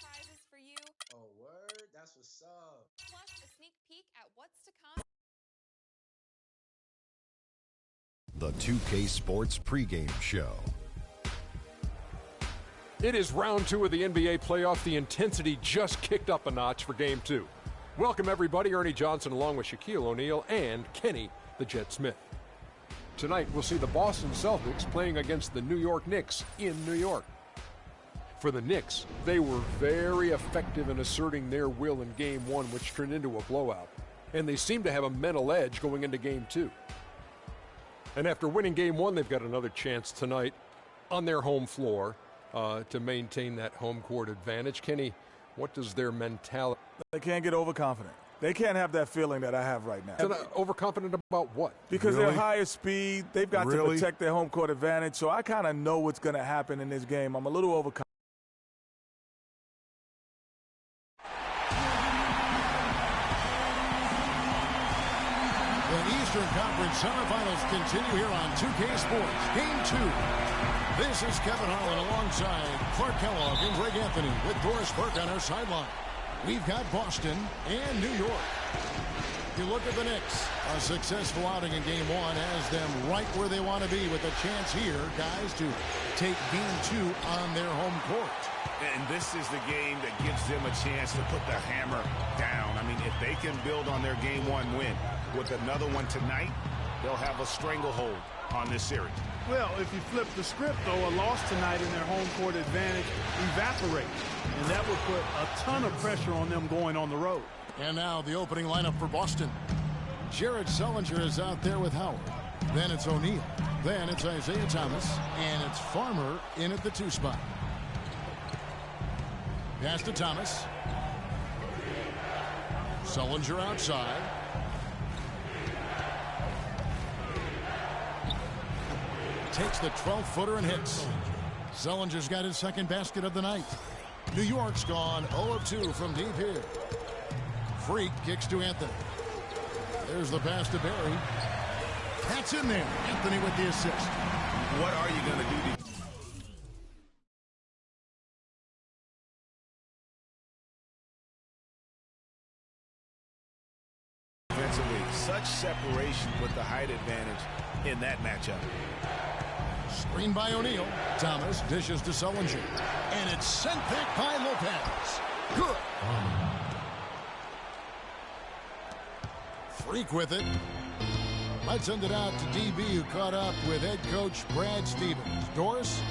prizes for you. Oh, word? That's what's up. Plus a sneak peek at what's to come. The 2K Sports pregame show. It is round 2 of the NBA playoff. The intensity just kicked up a notch for Game 2. Welcome, everybody. Ernie Johnson along with Shaquille O'Neal and Kenny the Jet Smith. Tonight, we'll see the Boston Celtics playing against the New York Knicks in New York. For the Knicks, they were very effective in asserting their will in Game 1, which turned into a blowout. And they seem to have a mental edge going into Game 2. And after winning Game 1, they've got another chance tonight on their home floor to maintain that home court advantage. Kenny, what does their mentality... They can't get overconfident. They can't have that feeling that I have right now. Overconfident about what? Because they're higher speed. They've got to protect their home court advantage. So I kind of know what's going to happen in this game. I'm a little overconfident. The Eastern Conference semifinals continue here on 2K Sports. Game 2. This is Kevin Harlan alongside Clark Kellogg and Greg Anthony with Doris Burke on our sideline. We've got Boston and New York. If you look at the Knicks, a successful outing in Game 1 has them right where they want to be with a chance here, guys, to take Game 2 on their home court. And this is the game that gives them a chance to put the hammer down. I mean, if they can build on their Game 1 win with another one tonight, they'll have a stranglehold on this series. Well, if you flip the script, though, a loss tonight in their home court advantage evaporates. And that would put a ton of pressure on them going on the road. And now the opening lineup for Boston. Jared Sullinger is out there with Howard. Then it's O'Neal. Then it's Isaiah Thomas. And it's Farmer in at the 2 spot. Pass to Thomas. Sullinger outside. Takes the 12-footer and hits. Sullinger's got his second basket of the night. New York's gone 0 of 2 from deep here. Freak kicks to Anthony. There's the pass to Barry. That's in there. Anthony with the assist. What are you going to do defensively? Such separation with the height advantage in that matchup. Screen by O'Neal. Thomas dishes to Sullinger. And it's sent back by Lopez. Good. Freak with it. Let's send it out to DB, who caught up with head coach Brad Stevens. Doris?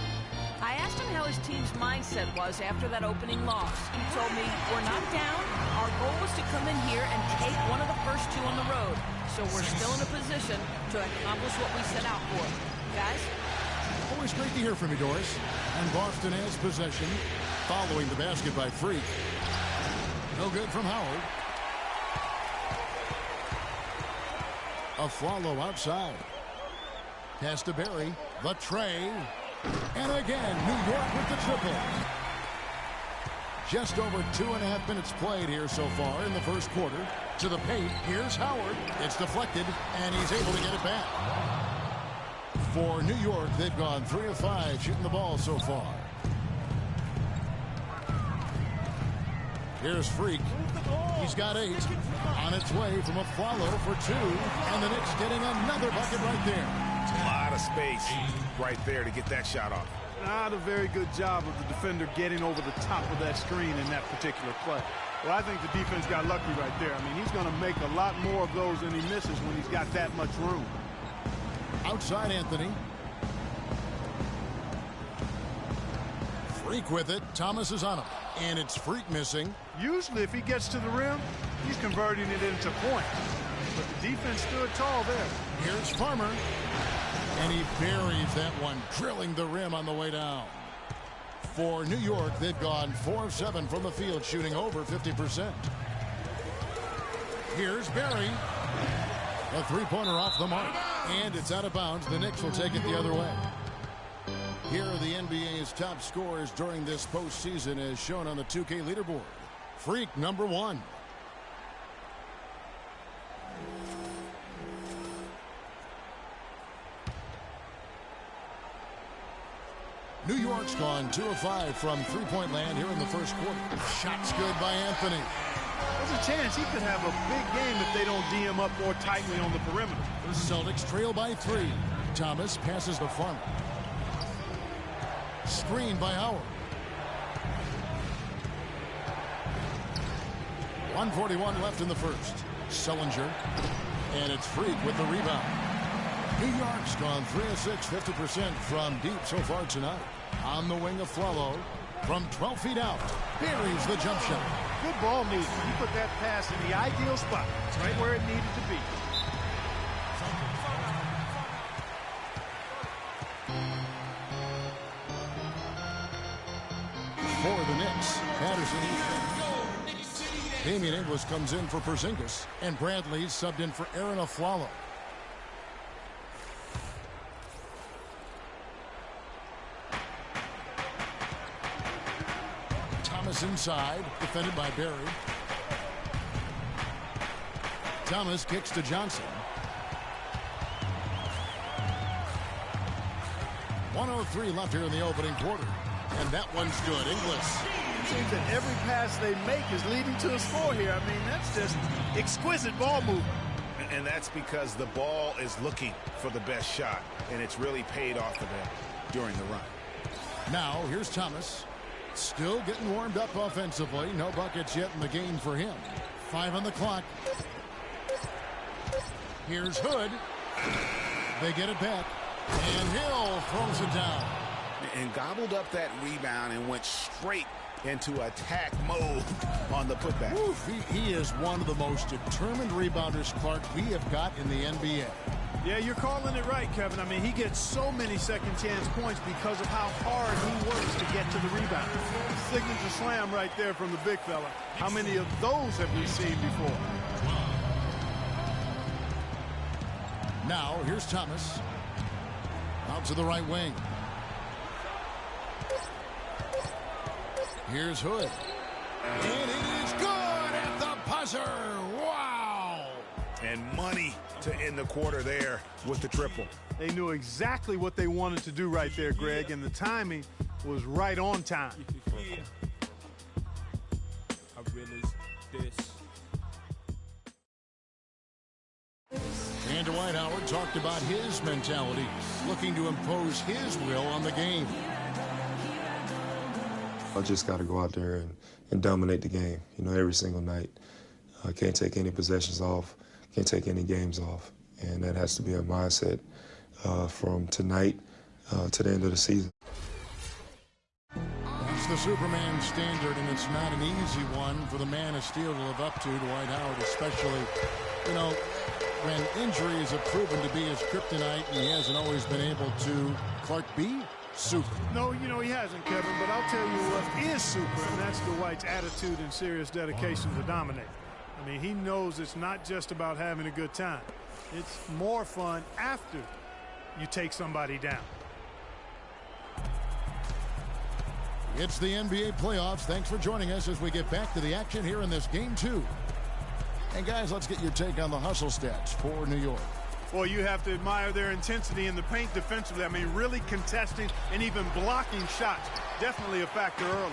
I asked him how his team's mindset was after that opening loss. He told me, we're not down. Our goal was to come in here and take one of the first 2 on the road. So we're still in a position to accomplish what we set out for. Guys? Always great to hear from you, Doris. And Boston has possession following the basket by Freak. No good from Howard. A follow outside. Pass to Barry. The tray. And again, New York with the triple. Just over 2.5 minutes played here so far in the first quarter. To the paint. Here's Howard. It's deflected, and he's able to get it back. For New York, they've gone 3 of 5 shooting the ball so far. Here's Freak. He's got 8. On its way from a follow for 2. And the Knicks getting another bucket right there. A lot of space right there to get that shot off. Not a very good job of the defender getting over the top of that screen in that particular play. Well, I think the defense got lucky right there. I mean, he's going to make a lot more of those than he misses when he's got that much room. Outside Anthony. Freak with it. Thomas is on him. And it's Freak missing. Usually if he gets to the rim, he's converting it into points. But the defense stood tall there. Here's Farmer. And he buries that one, drilling the rim on the way down. For New York, they've gone 4 of 7 from the field, shooting over 50%. Here's Barry. A 3-pointer off the mark. And it's out of bounds. The Knicks will take it the other way. Here are the NBA's top scorers during this postseason as shown on the 2K leaderboard. Freak, number 1. New York's gone 2 of 5 from three-point land here in the first quarter. Shot's good by Anthony. There's a chance he could have a big game if they don't D him up more tightly on the perimeter. The Celtics trail by 3. Thomas passes to Farmer. Screen by Howard. 1:41 left in the first. Sellinger. And it's Freak with the rebound. New York's gone 3 of 6, 50% from deep so far tonight. On the wing of Flalo. From 12 feet out. Buries the jump shot. Good ball movement. He put that pass in the ideal spot. It's right where it needed to be. For the Knicks, Patterson. Damian Inglis comes in for Porzingis, and Bradley subbed in for Aaron Aflalo. Thomas inside, defended by Barry. Thomas kicks to Johnson. 1:03 left here in the opening quarter. And that one's good. Inglis. It seems that every pass they make is leading to a score here. I mean, that's just exquisite ball movement. And that's because the ball is looking for the best shot, and it's really paid off for them during the run. Now, here's Thomas. Still getting warmed up offensively. No buckets yet in the game for him. 5 on the clock. Here's Hood. They get it back. And Hill throws it down. And gobbled up that rebound and went straight into attack mode on the putback. Oof, he is one of the most determined rebounders, Clark, we have got in the NBA. Yeah, you're calling it right, Kevin. I mean, he gets so many second chance points because of how hard he works to get to the rebound. Signature slam right there from the big fella. How many of those have we seen before? Now, here's Thomas. Out to the right wing. Here's Hood. And it is good at the buzzer. Wow. And money to end the quarter there with the triple. They knew exactly what they wanted to do right there, Greg, and the timing was right on time. I realized this. And Dwight Howard talked about his mentality, looking to impose his will on the game. I just got to go out there and dominate the game, every single night. I can't take any possessions off, can't take any games off. And that has to be a mindset from tonight to the end of the season. That's the Superman standard, and it's not an easy one for the man of steel to live up to, Dwight Howard especially. When injuries have proven to be his kryptonite, and he hasn't always been able to, Clark, be super. No, he hasn't, Kevin, but I'll tell you what is super, and that's Dwight's attitude and serious dedication to dominate. I mean, he knows it's not just about having a good time. It's more fun after you take somebody down. It's the NBA playoffs. Thanks for joining us as we get back to the action here in this Game 2. And, guys, let's get your take on the hustle stats for New York. Well, you have to admire their intensity in the paint defensively. I mean, really contesting and even blocking shots. Definitely a factor early.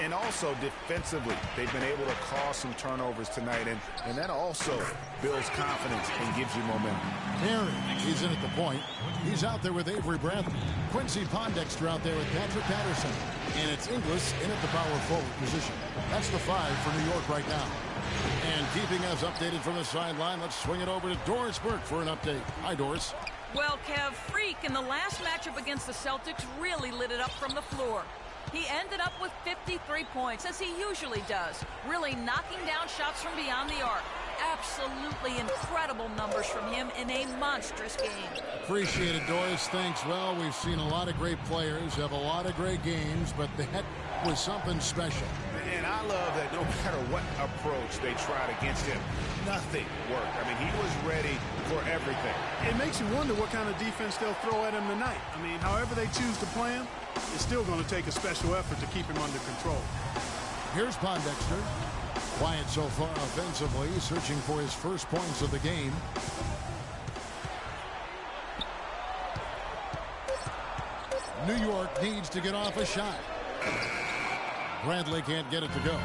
And also defensively, they've been able to cause some turnovers tonight, and that also builds confidence and gives you momentum. Perry, he's in at the point. He's out there with Avery Bradley. Quincy Pondexter out there with Patrick Patterson. And it's Inglis in at the power forward position. That's the 5 for New York right now. And keeping us updated from the sideline, let's swing it over to Doris Burke for an update. Hi, Doris. Well, Kev, Freak in the last matchup against the Celtics really lit it up from the floor. He ended up with 53 points, as he usually does, really knocking down shots from beyond the arc. Absolutely incredible numbers from him in a monstrous game. Appreciate it, Doris. Thanks. Well, we've seen a lot of great players have a lot of great games, but that was something special. And I love that no matter what approach they tried against him, nothing worked. I mean, he was ready for everything. It makes you wonder what kind of defense they'll throw at him tonight. I mean, however they choose to play him, it's still going to take a special effort to keep him under control. Here's Pondexter. Quiet so far offensively, searching for his first points of the game. New York needs to get off a shot. Bradley can't get it to go.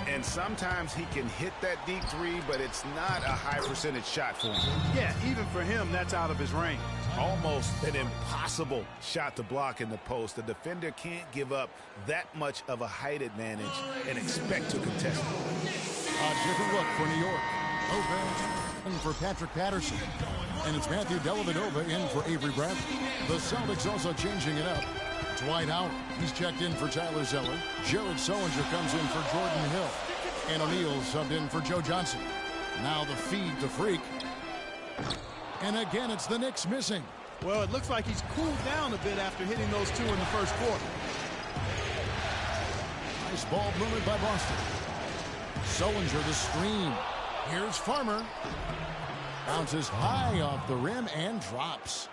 And sometimes he can hit that deep three, but it's not a high percentage shot for him. Yeah, even for him, that's out of his range. Almost an impossible shot to block in the post. The defender can't give up that much of a height advantage and expect to contest it. A different look for New York. Lopez in for Patrick Patterson. And it's Matthew Dellavedova in for Avery Bradley. The Celtics also changing it up. Dwight Howard, he's checked in for Tyler Zeller. Jared Sullinger comes in for Jordan Hill. And O'Neal subbed in for Joe Johnson. Now the feed to Freak. And again, it's the Knicks missing. Well, it looks like he's cooled down a bit after hitting those two in the first quarter. Nice ball movement by Boston. Sullinger the screen. Here's Farmer. Bounces high off the rim and drops.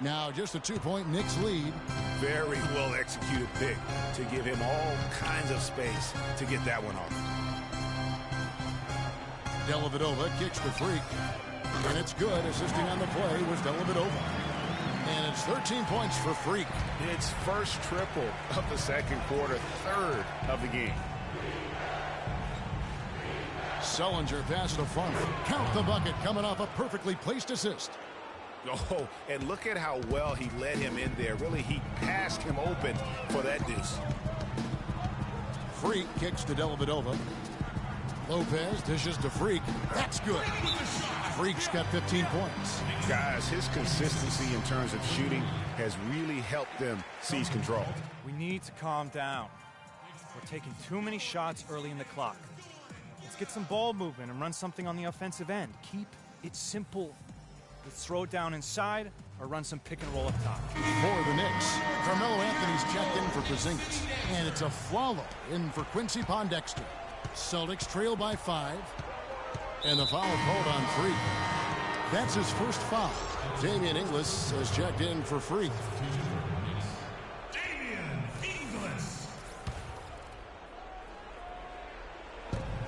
Now just a 2-point Knicks lead. Very well executed pick to give him all kinds of space to get that one off. Dellavedova kicks the Freak. And it's good. Assisting on the play was Dellavedova. And it's 13 points for Freak. It's first triple of the second quarter, third of the game. Sullinger pass to Farmer. Count the bucket coming off a perfectly placed assist. Oh, and look at how well he led him in there. Really, he passed him open for that deuce. Freak kicks to Dellavedova. Lopez dishes to Freak. That's good. Freak's got 15 points. Guys, his consistency in terms of shooting has really helped them seize control. We need to calm down. We're taking too many shots early in the clock. Let's get some ball movement and run something on the offensive end. Keep it simple. Let's throw it down inside or run some pick and roll up top. For the Knicks, Carmelo Anthony's checked in for Porzingis. And it's a Flalo in for Quincy Pondexter. Celtics trail by 5. And the foul called on Freak. That's his first foul. Damian Inglis has checked in for Freak.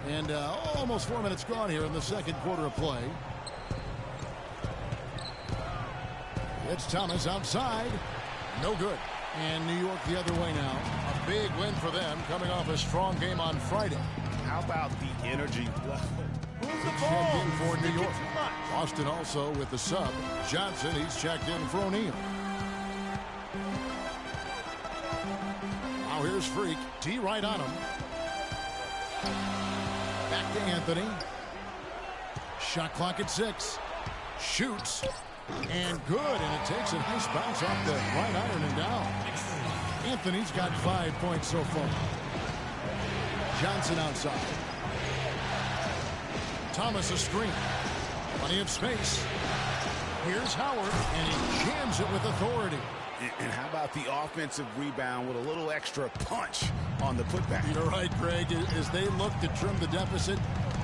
And almost 4 minutes gone here in the second quarter of play. It's Thomas outside. No good. And New York the other way now. A big win for them coming off a strong game on Friday. How about the energy level? He's checked in for New York. Boston also with the sub. Johnson, he's checked in for O'Neal. Now here's Freak. T right on him. Back to Anthony. Shot clock at 6. Shoots. And good. And it takes a nice bounce off the right iron and down. Anthony's got 5 points so far. Johnson outside. Thomas a screen. Plenty of space. Here's Howard. And he jams it with authority. And how about the offensive rebound with a little extra punch on the putback? You're right, Greg. As they look to trim the deficit,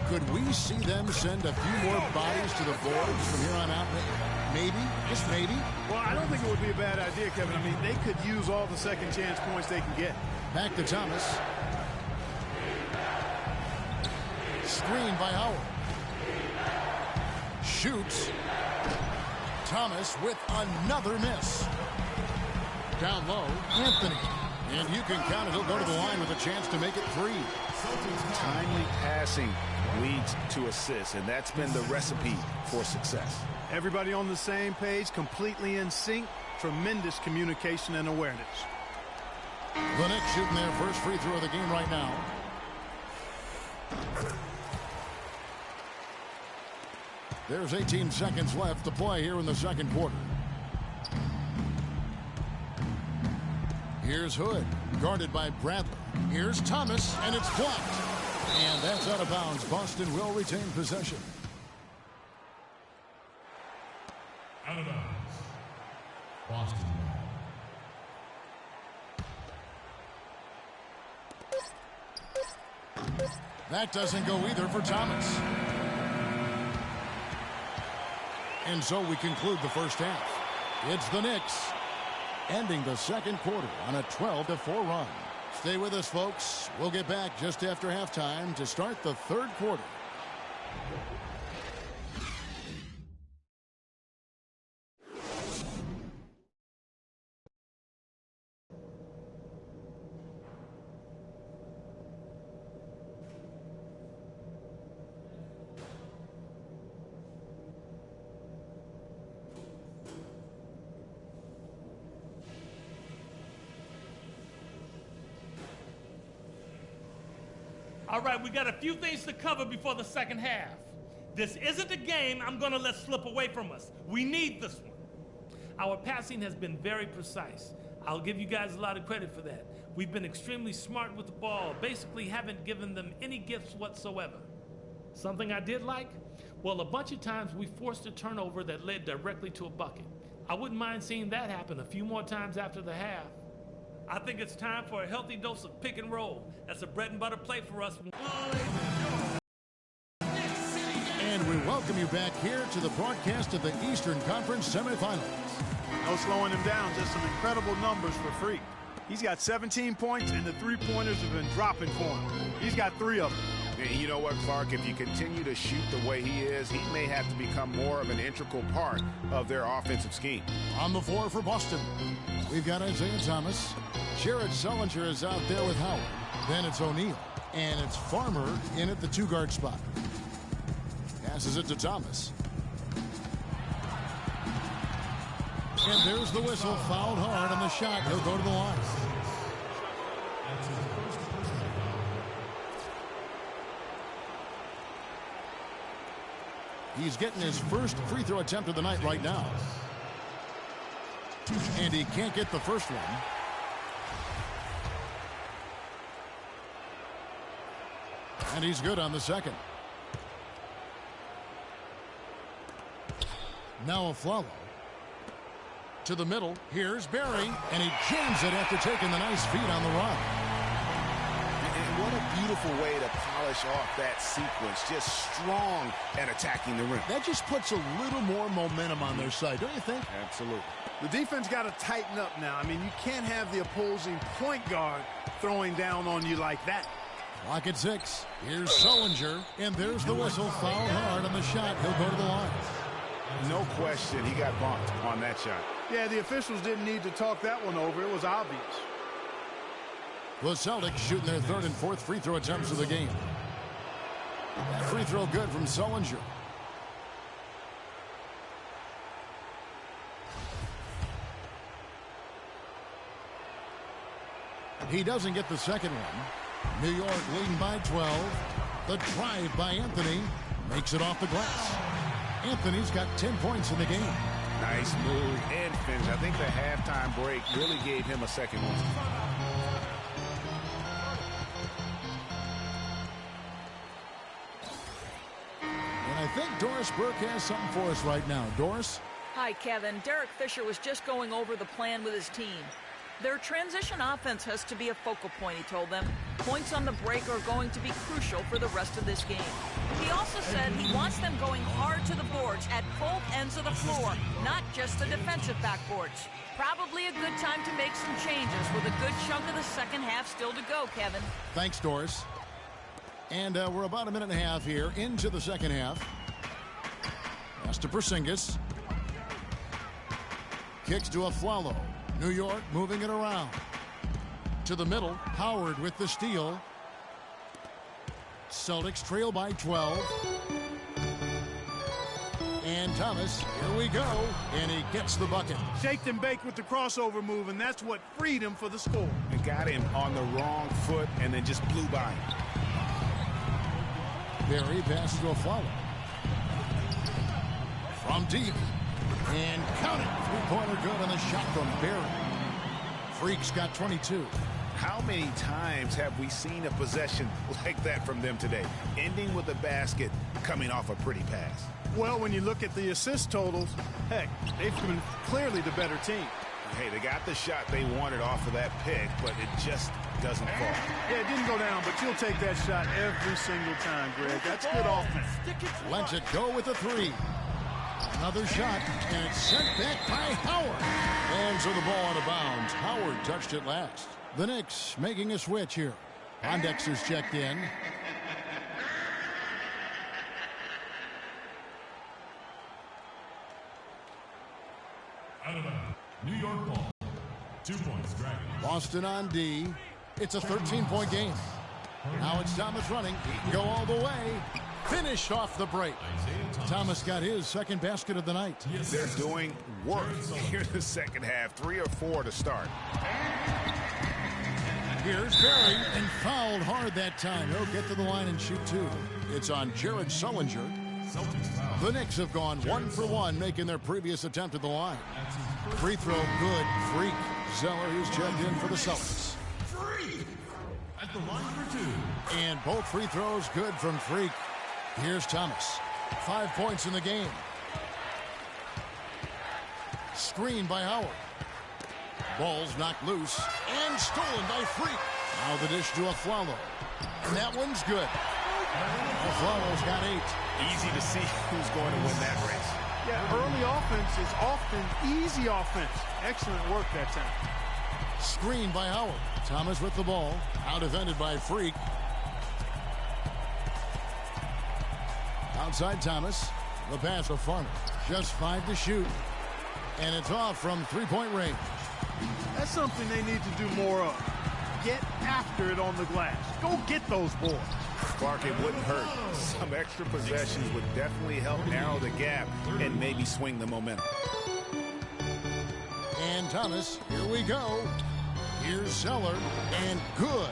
could we see them send a few more bodies to the boards from here on out? Maybe, just maybe. Well, I don't think it would be a bad idea, Kevin. I mean, they could use all the second chance points they can get. Back to Thomas. Screen by Howard. Shoots. Thomas with another miss. Down low, Anthony. And you can count it. He'll go to the line with a chance to make it 3. Timely passing leads to assists, and that's been the recipe for success. Everybody on the same page, completely in sync. Tremendous communication and awareness. The Knicks shooting their first free throw of the game right now. There's 18 seconds left to play here in the second quarter. Here's Hood, guarded by Bradley. Here's Thomas, and it's blocked. And that's out of bounds. Boston will retain possession. Out of bounds. Boston. That doesn't go either for Thomas. And so we conclude the first half. It's the Knicks ending the second quarter on a 12-4 run. Stay with us, folks. We'll get back just after halftime to start the third quarter. All right, we got a few things to cover before the second half. This isn't a game I'm going to let slip away from us. We need this one. Our passing has been very precise. I'll give you guys a lot of credit for that. We've been extremely smart with the ball, basically haven't given them any gifts whatsoever. Something I did like? Well, a bunch of times we forced a turnover that led directly to a bucket. I wouldn't mind seeing that happen a few more times after the half. I think it's time for a healthy dose of pick and roll. That's a bread and butter play for us. And we welcome you back here to the broadcast of the Eastern Conference semifinals. No slowing him down, just some incredible numbers for Freak. He's got 17 points, and the three-pointers have been dropping for him. He's got 3 of them. And you know what, Clark? If you continue to shoot the way he is, he may have to become more of an integral part of their offensive scheme. On the floor for Boston, we've got Isaiah Thomas. Jared Sullinger is out there with Howard. Then it's O'Neal. And it's Farmer in at the 2-guard spot. Passes it to Thomas. And there's the whistle. Fouled hard on the shot. He'll go to the line. He's getting his first free throw attempt of the night right now. And he can't get the first one. And he's good on the second. Now Aflalo. To the middle. Here's Barry. And he jams it after taking the nice feed on the run. And what a beautiful way to polish off that sequence. Just strong at attacking the rim. That just puts a little more momentum on their side, don't you think? Absolutely. The defense got to tighten up now. I mean, you can't have the opposing point guard throwing down on you like that. Clock at 6. Here's Sullinger. And there's the whistle. Fouled hard on the shot. He'll go to the line. No question, he got bumped on that shot. Yeah, the officials didn't need to talk that one over. It was obvious. The Celtics shooting their 3rd and 4th free throw attempts of the game. That free throw good from Sullinger. He doesn't get the second one. New York leading by 12. The drive by Anthony makes it off the glass. Anthony's got 10 points in the game. Nice move and finish. I think the halftime break really gave him a second one. And I think Doris Burke has something for us right now. Doris? Hi, Kevin. Derek Fisher was just going over the plan with his team. Their transition offense has to be a focal point, he told them. Points on the break are going to be crucial for the rest of this game. He also said he wants them going hard to the boards at both ends of the floor, not just the defensive backboards. Probably a good time to make some changes with a good chunk of the second half still to go, Kevin. Thanks, Doris. And we're about a minute and a half here into the second half. Pass to Porzingis. Kicks to Aflalo. New York moving it around. To the middle. Howard with the steal. Celtics trail by 12. And Thomas, here we go. And he gets the bucket. Shaked and baked with the crossover move, and that's what freed him for the score. It got him on the wrong foot and then just blew by him. Barry passes to Aflalo. From deep. And count it. Three-pointer good on the shot from Barry. Freak's got 22. How many times have we seen a possession like that from them today? Ending with a basket, coming off a pretty pass. Well, when you look at the assist totals, heck, they've been clearly the better team. Hey, they got the shot they wanted off of that pick, but it just doesn't fall. Yeah, it didn't go down, but you'll take that shot every single time, Greg. That's good offense. Lets it go with a 3. Another shot, and it's sent back by Howard. And so the ball out of bounds. Howard touched it last. The Knicks making a switch here. Pondexter's checked in. Out of bounds. New York ball. 2 points, Dragons. Boston on D. It's a 13-point game. Now it's Thomas running. He can go all the way. Finished off the break. Thomas got his second basket of the night. They're doing work here in the second half. 3 or 4 to start. Here's Barry, and fouled hard that time. He'll get to the line and shoot two. It's on Jared Sullinger. The Knicks have gone 1 for 1, making their previous attempt at the line. Free throw good. Freak. Zeller, who's checked in for the Celtics. Freak at the line for two. And both free throws good from Freak. Here's Thomas. 5 points in the game. Screen by Howard. Ball's knocked loose and stolen by Freak. Now the dish to Aflalo. And that one's good. Aflalo's got 8. Easy to see who's going to win that race. Yeah, early offense is often easy offense. Excellent work that time. Screen by Howard. Thomas with the ball. Out defended by Freak. Outside Thomas. The pass to Farmer. Just 5 to shoot. And it's off from three-point range. That's something they need to do more of. Get after it on the glass. Go get those boards. Clark, it wouldn't hurt. Some extra possessions would definitely help narrow the gap and maybe swing the momentum. And Thomas, here we go. Here's Zeller, and good,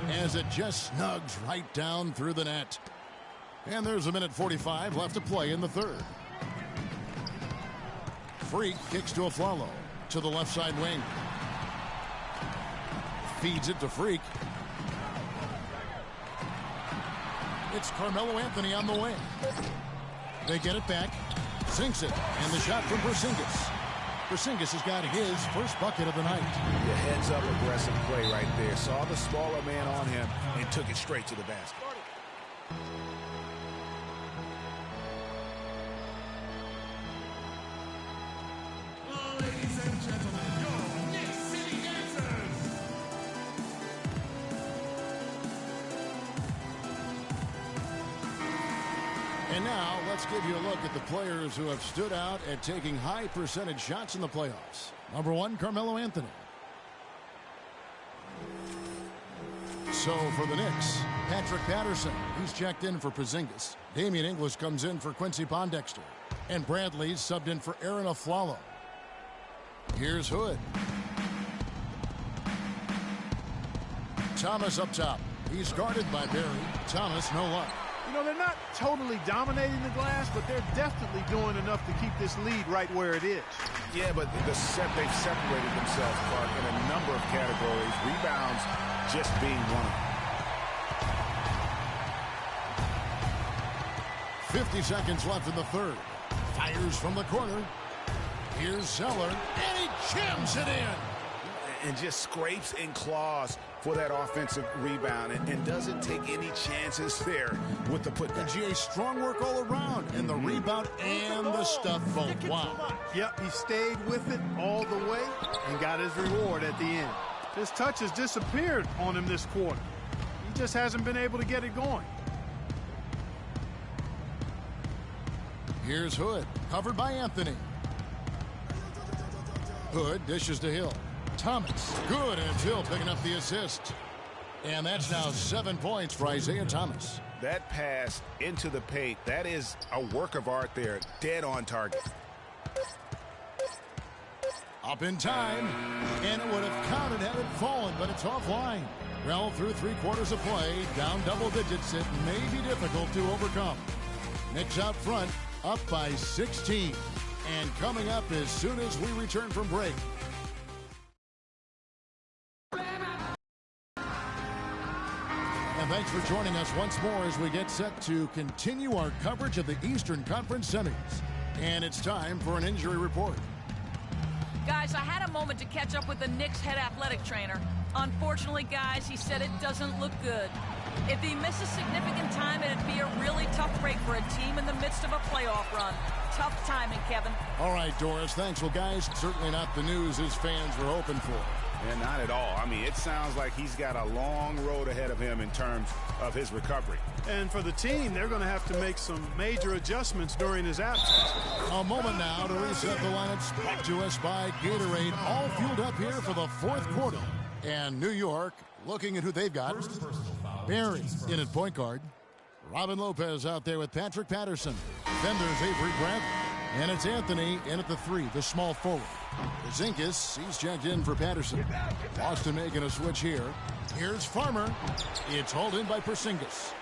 as it just snugs right down through the net. And there's a minute 45 left to play in the third. Freak kicks to Aflalo, to the left side wing. Feeds it to Freak. It's Carmelo Anthony on the wing. They get it back. Sinks it. And the shot from Porzingis. Porzingis has got his first bucket of the night. The heads-up aggressive play right there. Saw the smaller man on him and took it straight to the basket. Ladies and gentlemen, your Knicks City Dancers. And now, let's give you a look at the players who have stood out at taking high percentage shots in the playoffs. Number 1, Carmelo Anthony. So for the Knicks, Patrick Patterson. He's checked in for Porzingis. Damian English comes in for Quincy Pondexter. And Bradley's subbed in for Aaron Aflalo. Here's Hood. Thomas up top. He's guarded by Barry. Thomas, no luck. You know, they're not totally dominating the glass, but they're definitely doing enough to keep this lead right where it is. Yeah, but they've separated themselves, Clark, in a number of categories. Rebounds just being one of them. 50 seconds left in the third. Fires from the corner. Here's Zeller, and he jams it in. And just scrapes and claws for that offensive rebound and doesn't take any chances there with the putback. GA, strong work all around, and the rebound and the stuff both. Wow. Yep, he stayed with it all the way and got his reward at the end. His touch has disappeared on him this quarter. He just hasn't been able to get it going. Here's Hood, covered by Anthony. Hood dishes to Hill. Thomas, good, and it's Hill picking up the assist. And that's now 7 points for Isaiah Thomas. That pass into the paint, that is a work of art there, dead on target. Up in time, and it would have counted had it fallen, but it's offline. Well, through 3 quarters of play, down double digits, it may be difficult to overcome. Knicks out front, up by 16. And coming up as soon as we return from break. And thanks for joining us once more as we get set to continue our coverage of the Eastern Conference semis. And it's time for an injury report. Guys, I had a moment to catch up with the Knicks head athletic trainer. Unfortunately, guys, he said it doesn't look good. If he misses significant time, it'd be a really tough break for a team in the midst of a playoff run. Tough timing, Kevin. All right, Doris. Thanks. Well, guys, certainly not the news his fans were hoping for. And not at all. I mean, it sounds like he's got a long road ahead of him in terms of his recovery. And for the team, they're going to have to make some major adjustments during his absence. A moment now to reset the lineups. Brought to us by Gatorade. All fueled up here for the fourth quarter. And New York, looking at who they've got. Barry in at point guard. Robin Lopez out there with Patrick Patterson. Defenders Avery Bradley. And it's Anthony in at the 3, the small forward. Porzingis, he's checked in for Patterson. Boston making a switch here. Here's Farmer. It's hauled in by Porzingis.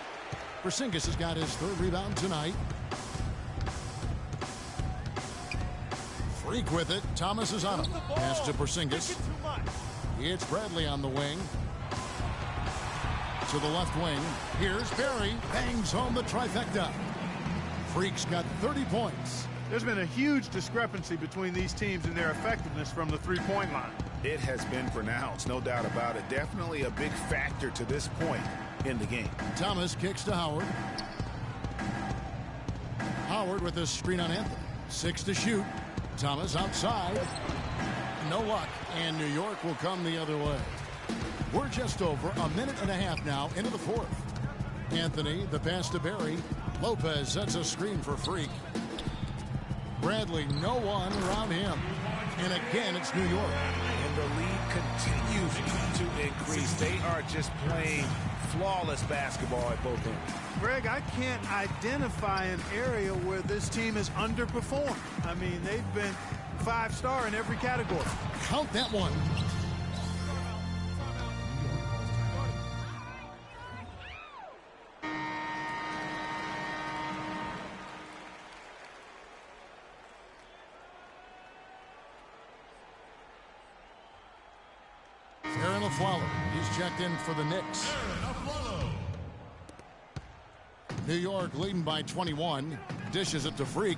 Porzingis has got his 3rd rebound tonight. Freak with it. Thomas is on him. Pass to Porzingis. It's Bradley on the wing. To the left wing. Here's Barry. Bangs home the trifecta. Freak's got 30 points. There's been a huge discrepancy between these teams in their effectiveness from the three-point line. It has been pronounced, no doubt about it. Definitely a big factor to this point in the game. Thomas kicks to Howard. Howard with a screen on Anthony. 6 to shoot. Thomas outside. No luck. And New York will come the other way. We're just over a minute and a half now into the 4th. Anthony, the pass to Barry. Lopez sets a screen for Freak. Bradley, no one around him. And again, it's New York. And the lead continues to increase. They are just playing flawless basketball at both ends. Greg, I can't identify an area where this team has underperformed. I mean, they've been 5-star in every category. Count that one. He's checked in for the Knicks. New York leading by 21. Dishes it to Freak.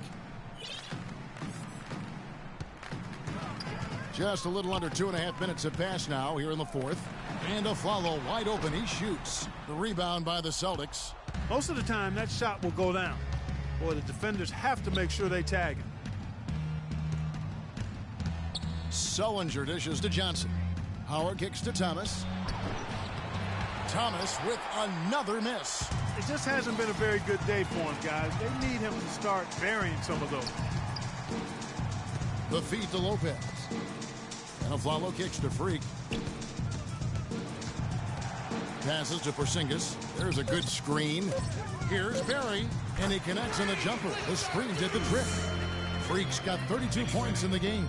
Just a little under 2.5 minutes have passed now here in the 4th. And Aflalo wide open. He shoots. The rebound by the Celtics. Most of the time, that shot will go down. Boy, the defenders have to make sure they tag him. Sullinger dishes to Johnson. Howard kicks to Thomas. Thomas with another miss. It just hasn't been a very good day for him, guys. They need him to start burying some of those. The feed to Lopez. And Aflalo kicks to Freak. Passes to Porzingis. There's a good screen. Here's Barry. And he connects on the jumper. The screen did the trick. Freak's got 32 points in the game.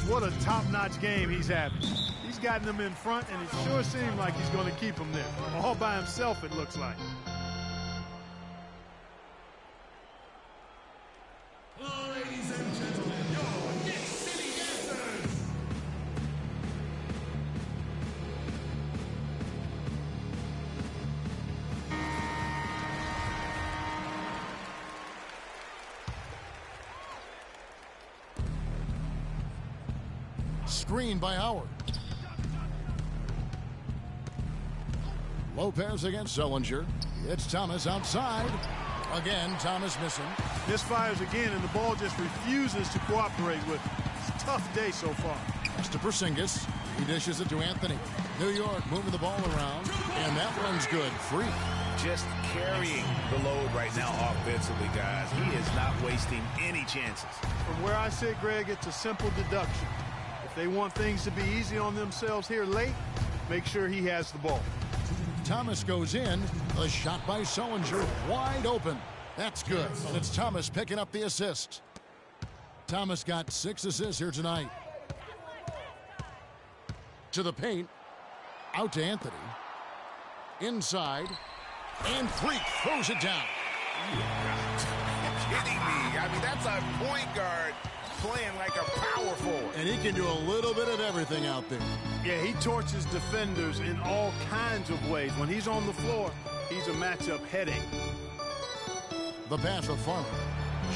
What a top-notch game he's having. He's gotten them in front, and it sure seems like he's going to keep them there. All by himself, it looks like. Ladies and gentlemen, your Knicks City Dancers. Screen by Howard. Lopez against Sullinger. It's Thomas outside. Again, Thomas missing. Misfires again, and the ball just refuses to cooperate with him. It's a tough day so far. That's to Porzingis. He dishes it to Anthony. New York moving the ball around, and that one's good. Free. Just carrying the load right now offensively, guys. He is not wasting any chances. From where I sit, Greg, it's a simple deduction. If they want things to be easy on themselves here late, make sure he has the ball. Thomas goes in. A shot by Sullinger. Wide open. That's good. And it's Thomas picking up the assist. Thomas got 6 assists here tonight. To the paint. Out to Anthony. Inside. And Freak throws it down. You're kidding me. I mean, that's a point guard playing like a power forward. And he can do a little bit of everything out there. Yeah, he torches defenders in all kinds of ways. When he's on the floor, he's a matchup headache. The pass of Farmer.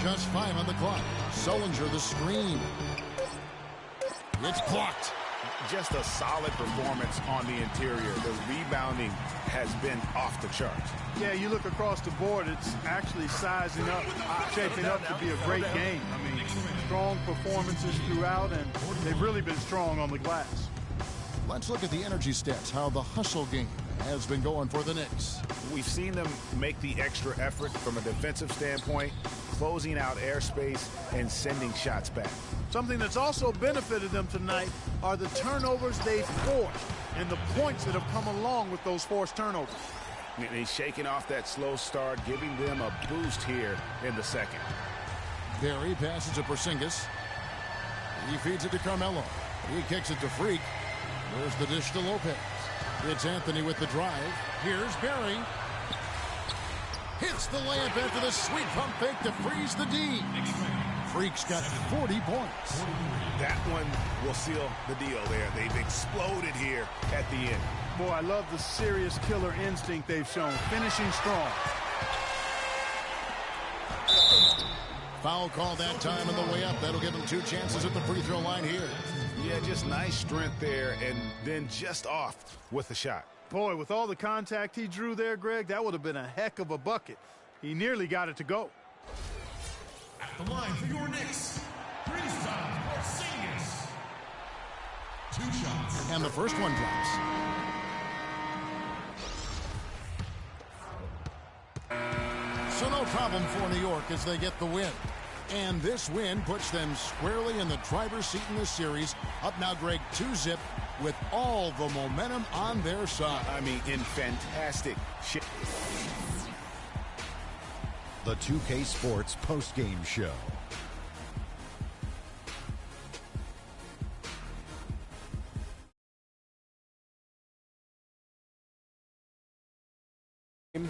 Just 5 on the clock. Sullinger the screen. It's blocked. Just a solid performance on the interior. The rebounding has been off the charts. Yeah, you look across the board, it's actually sizing up, shaping up to be a great game. I mean, strong performances throughout, and they've really been strong on the glass. Let's look at the energy stats, how the hustle game has been going for the Knicks. We've seen them make the extra effort from a defensive standpoint, closing out airspace and sending shots back. Something that's also benefited them tonight are the turnovers they've forced and the points that have come along with those forced turnovers. And he's shaking off that slow start, giving them a boost here in the second. Barry passes to Porzingis. He feeds it to Carmelo. He kicks it to Freak. There's the dish to Lopez. It's Anthony with the drive. Here's Barry. Hits the layup after the sweet pump fake to freeze the D. Freak's got 40 points. That one will seal the deal there. They've exploded here at the end. Boy, I love the serious killer instinct they've shown. Finishing strong. Foul call that time on the way up. That'll give them 2 chances at the free throw line here. Yeah, just nice strength there, and then just off with the shot. Boy, with all the contact he drew there, Greg, that would have been a heck of a bucket. He nearly got it to go. At the line for your Knicks, Kristaps Porzingis. 2 shots. And the first one drops. So no problem for New York as they get the win. And this win puts them squarely in the driver's seat in this series. Up now, Greg, 2-zip with all the momentum on their side. I mean, in fantastic shape. The 2K Sports postgame show. Game